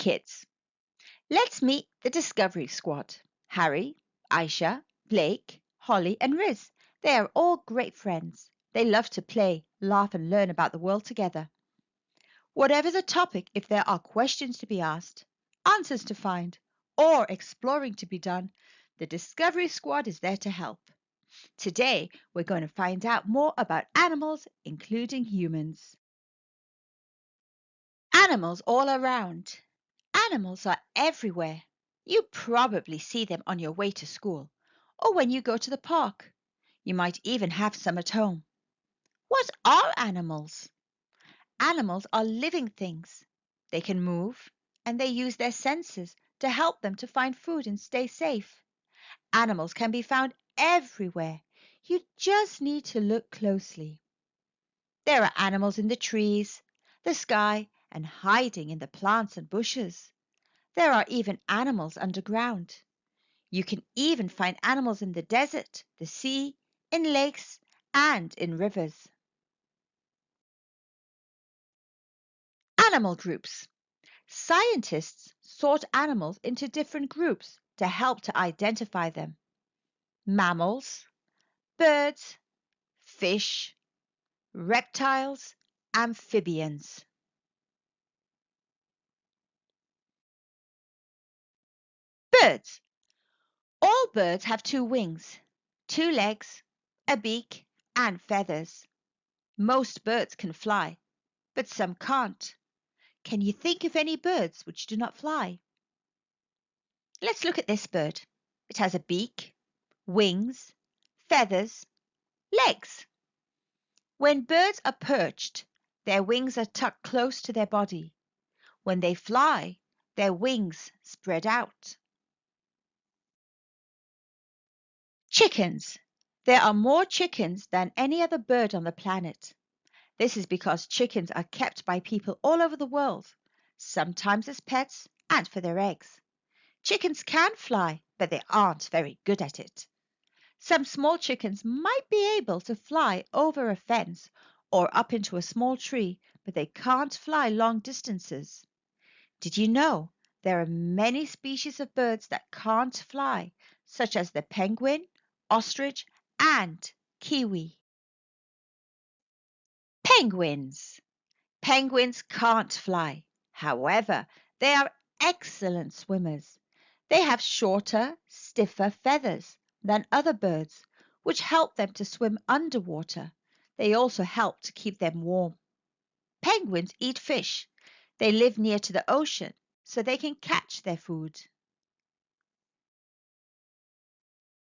kids, let's meet the Discovery Squad. Harry, Aisha, Blake, Holly and Riz. They are all great friends. They love to play, laugh and learn about the world together. Whatever the topic, if there are questions to be asked, answers to find, or exploring to be done, the Discovery Squad is there to help. Today, we're going to find out more about animals, including humans. Animals all around. Animals are everywhere. You probably see them on your way to school or when you go to the park. You might even have some at home. What are animals? Animals are living things. They can move and they use their senses to help them to find food and stay safe. Animals can be found everywhere. You just need to look closely. There are animals in the trees, the sky, and hiding in the plants and bushes. There are even animals underground. You can even find animals in the desert, the sea, in lakes, and in rivers. Animal groups. Scientists sort animals into different groups to help to identify them. Mammals, birds, fish, reptiles, amphibians. Birds. All birds have two wings, two legs, a beak, and feathers. Most birds can fly, but some can't. Can you think of any birds which do not fly? Let's look at this bird. It has a beak, wings, feathers, legs. When birds are perched, their wings are tucked close to their body. When they fly, their wings spread out. Chickens. There are more chickens than any other bird on the planet. This is because chickens are kept by people all over the world, sometimes as pets and for their eggs. Chickens can fly, but they aren't very good at it. Some small chickens might be able to fly over a fence or up into a small tree, but they can't fly long distances. Did you know there are many species of birds that can't fly, such as the penguin, ostrich, and kiwi? Penguins. Penguins can't fly. However, they are excellent swimmers. They have shorter, stiffer feathers than other birds, which help them to swim underwater. They also help to keep them warm. Penguins eat fish. They live near to the ocean, so they can catch their food.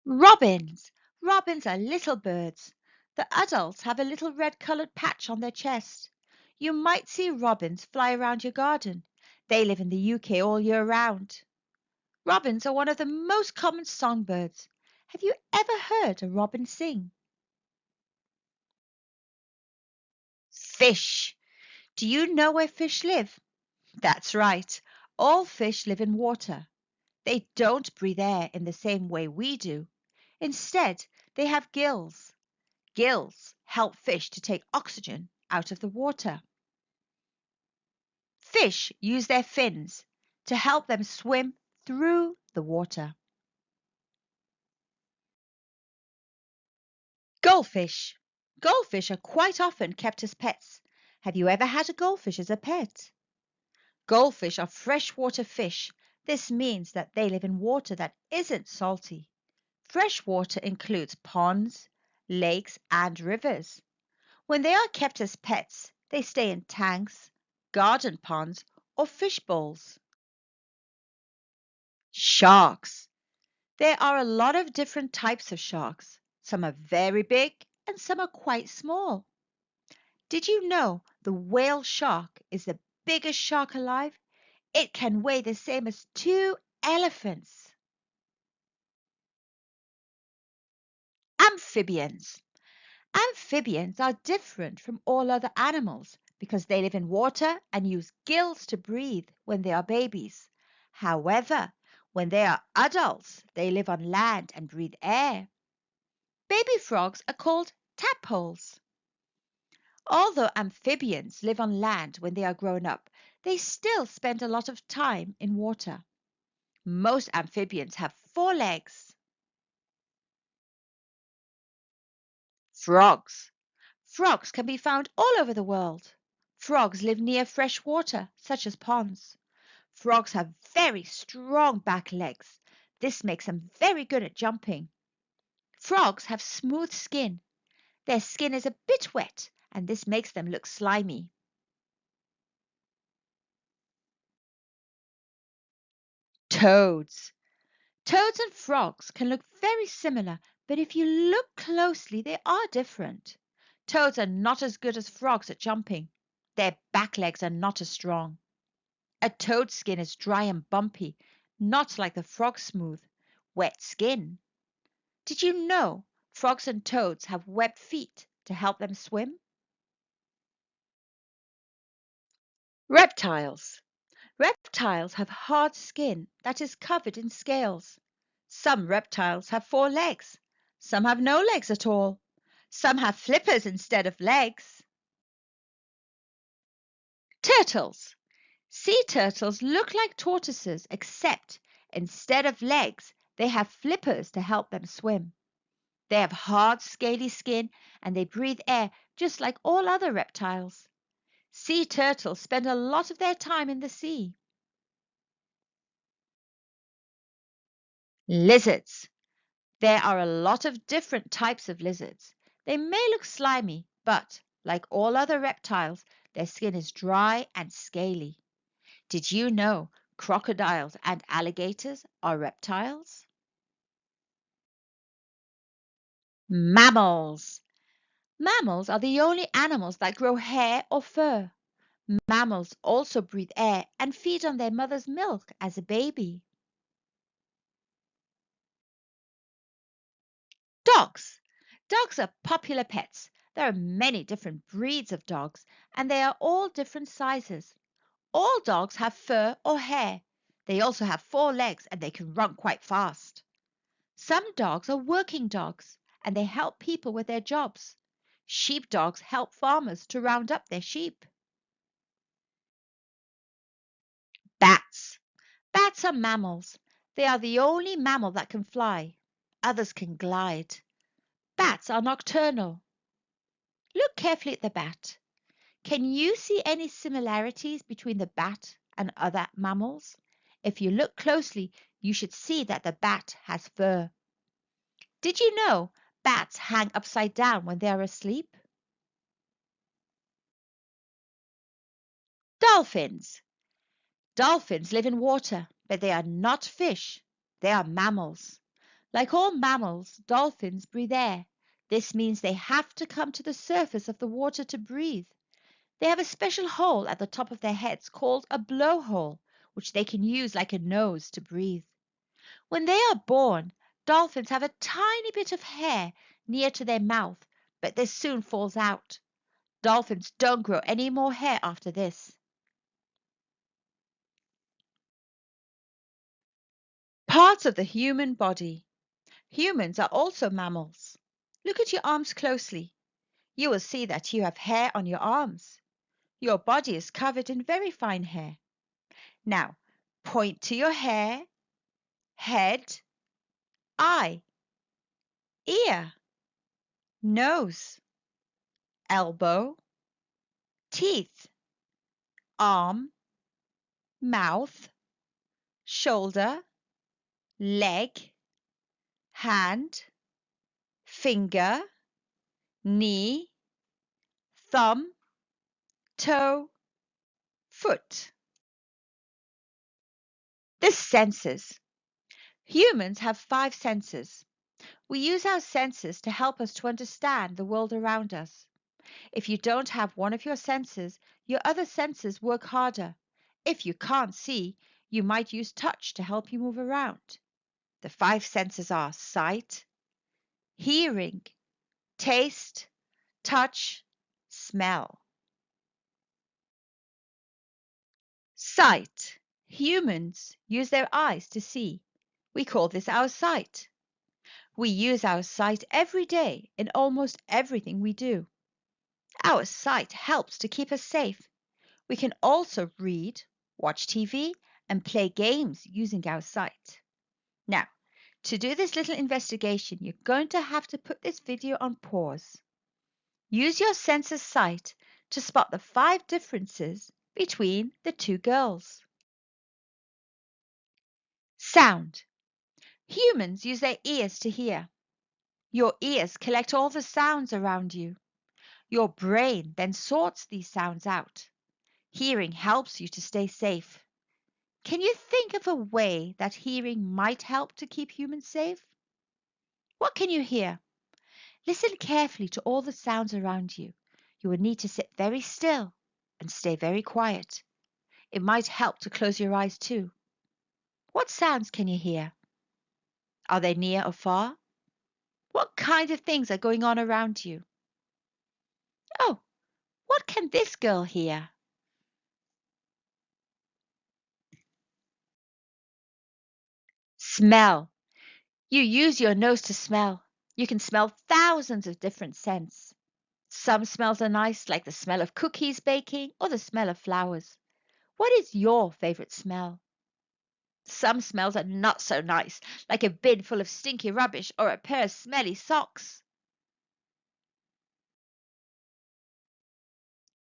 Robins. Robins are little birds. The adults have a little red-colored patch on their chest. You might see robins fly around your garden. They live in the UK all year round. Robins are one of the most common songbirds. Have you ever heard a robin sing? Fish. Do you know where fish live? That's right. All fish live in water. They don't breathe air in the same way we do. Instead, they have gills. Gills help fish to take oxygen out of the water. Fish use their fins to help them swim through the water. Goldfish. Goldfish are quite often kept as pets. Have you ever had a goldfish as a pet? Goldfish are freshwater fish. This means that they live in water that isn't salty. Fresh water includes ponds, lakes, and rivers. When they are kept as pets, they stay in tanks, garden ponds, or fish bowls. Sharks. There are a lot of different types of sharks. Some are very big and some are quite small. Did you know the whale shark is the biggest shark alive? It can weigh the same as 2 elephants. Amphibians. Amphibians are different from all other animals because they live in water and use gills to breathe when they are babies. However, when they are adults, they live on land and breathe air. Baby frogs are called tadpoles. Although amphibians live on land when they are grown up, they still spend a lot of time in water. Most amphibians have 4 legs. Frogs. Frogs can be found all over the world. Frogs live near fresh water, such as ponds. Frogs have very strong back legs. This makes them very good at jumping. Frogs have smooth skin. Their skin is a bit wet, and this makes them look slimy. Toads. Toads and frogs can look very similar, but if you look closely, they are different. Toads are not as good as frogs at jumping. Their back legs are not as strong. A toad's skin is dry and bumpy, not like the frog's smooth, wet skin. Did you know frogs and toads have webbed feet to help them swim? Reptiles. Reptiles have hard skin that is covered in scales. Some reptiles have 4 legs. Some have no legs at all. Some have flippers instead of legs. Turtles. Sea turtles look like tortoises, except instead of legs, they have flippers to help them swim. They have hard, scaly skin and they breathe air just like all other reptiles. Sea turtles spend a lot of their time in the sea. Lizards. There are a lot of different types of lizards. They may look slimy, but like all other reptiles, their skin is dry and scaly. Did you know crocodiles and alligators are reptiles? Mammals. Mammals are the only animals that grow hair or fur. Mammals also breathe air and feed on their mother's milk as a baby. Dogs. Dogs are popular pets. There are many different breeds of dogs, and they are all different sizes. All dogs have fur or hair. They also have 4 legs and they can run quite fast. Some dogs are working dogs, and they help people with their jobs. Sheepdogs help farmers to round up their sheep. Bats. Bats are mammals. They are the only mammal that can fly. Others can glide. Bats are nocturnal. Look carefully at the bat. Can you see any similarities between the bat and other mammals? If you look closely, you should see that the bat has fur. Did you know bats hang upside down when they are asleep? Dolphins. Dolphins live in water, but they are not fish. They are mammals. Like all mammals, dolphins breathe air. This means they have to come to the surface of the water to breathe. They have a special hole at the top of their heads called a blowhole, which they can use like a nose to breathe. When they are born, dolphins have a tiny bit of hair near to their mouth, but this soon falls out. Dolphins don't grow any more hair after this. Parts of the human body. Humans are also mammals. Look at your arms closely. You will see that you have hair on your arms. Your body is covered in very fine hair. Now, point to your hair, head, eye, ear, nose, elbow, teeth, arm, mouth, shoulder, leg, hand, finger, knee, thumb, toe, foot. The senses. Humans have 5 senses. We use our senses to help us to understand the world around us. If you don't have one of your senses, your other senses work harder. If you can't see, you might use touch to help you move around. The 5 senses are sight, hearing, taste, touch, smell. Sight. Humans use their eyes to see. We call this our sight. We use our sight every day in almost everything we do. Our sight helps to keep us safe. We can also read, watch TV, and play games using our sight. Now, to do this little investigation, you're going to have to put this video on pause. Use your sense of sight to spot the 5 differences between the 2 girls. Sound. Humans use their ears to hear. Your ears collect all the sounds around you. Your brain then sorts these sounds out. Hearing helps you to stay safe. Can you think of a way that hearing might help to keep humans safe? What can you hear? Listen carefully to all the sounds around you. You will need to sit very still and stay very quiet. It might help to close your eyes too. What sounds can you hear? Are they near or far? What kind of things are going on around you? Oh, what can this girl hear? Smell. You use your nose to smell. You can smell thousands of different scents. Some smells are nice, like the smell of cookies baking or the smell of flowers. What is your favorite smell? Some smells are not so nice, like a bin full of stinky rubbish or a pair of smelly socks.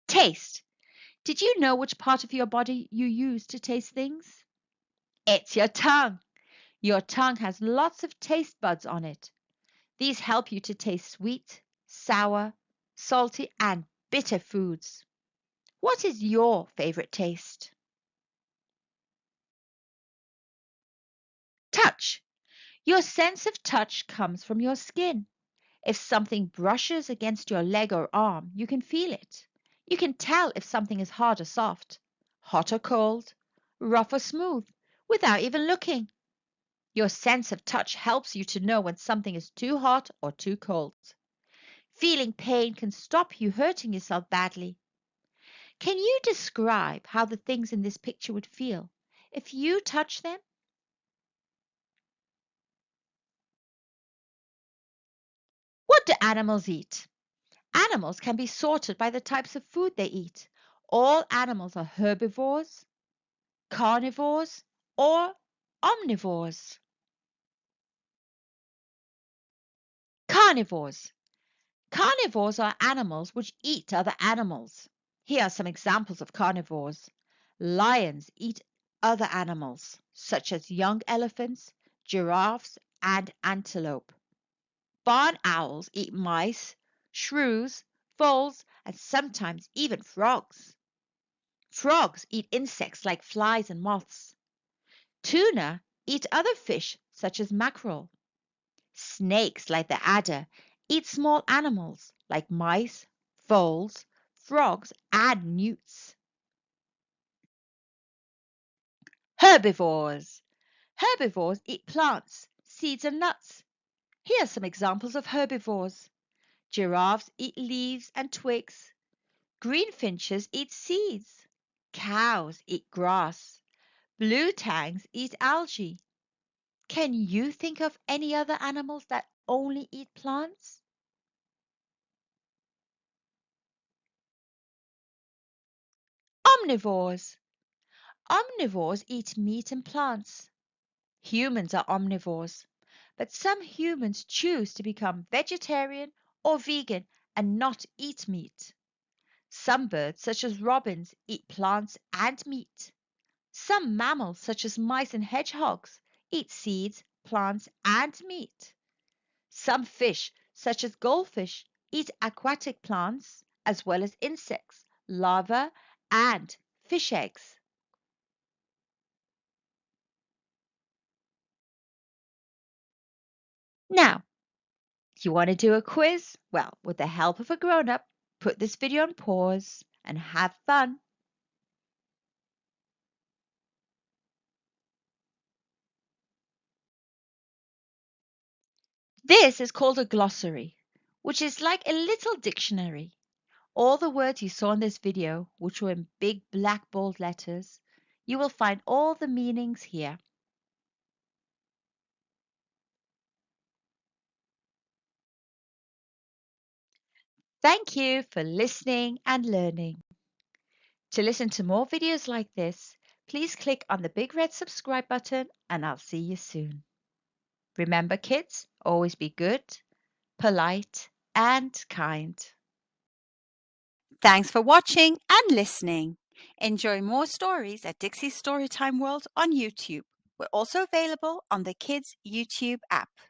Taste. Did you know which part of your body you use to taste things? It's your tongue. Your tongue has lots of taste buds on it. These help you to taste sweet, sour, salty, and bitter foods. What is your favorite taste? Touch. Your sense of touch comes from your skin. If something brushes against your leg or arm, you can feel it. You can tell if something is hard or soft, hot or cold, rough or smooth, without even looking. Your sense of touch helps you to know when something is too hot or too cold. Feeling pain can stop you hurting yourself badly. Can you describe how the things in this picture would feel if you touch them? What do animals eat? Animals can be sorted by the types of food they eat. All animals are herbivores, carnivores, or omnivores. Carnivores. Carnivores are animals which eat other animals. Here are some examples of carnivores. Lions eat other animals, such as young elephants, giraffes, and antelope. Barn owls eat mice, shrews, voles, and sometimes even frogs. Frogs eat insects like flies and moths. Tuna eat other fish such as mackerel. Snakes, like the adder, eat small animals like mice, voles, frogs, and newts. Herbivores. Herbivores eat plants, seeds, and nuts. Here are some examples of herbivores. Giraffes eat leaves and twigs. Greenfinches eat seeds. Cows eat grass. Blue tangs eat algae. Can you think of any other animals that only eat plants? Omnivores. Omnivores eat meat and plants. Humans are omnivores, but some humans choose to become vegetarian or vegan and not eat meat. Some birds, such as robins, eat plants and meat. Some mammals, such as mice and hedgehogs, eat seeds, plants, and meat. Some fish, such as goldfish, eat aquatic plants as well as insects, larvae, and fish eggs. Now, you want to do a quiz? Well, with the help of a grown-up, put this video on pause and have fun. This is called a glossary, which is like a little dictionary. All the words you saw in this video, which were in big black bold letters, you will find all the meanings here. Thank you for listening and learning. To listen to more videos like this, please click on the big red subscribe button and I'll see you soon. Remember, kids, always be good, polite, and kind. Thanks for watching and listening. Enjoy more stories at Dixie's Storytime World on YouTube. We're also available on the Kids YouTube app.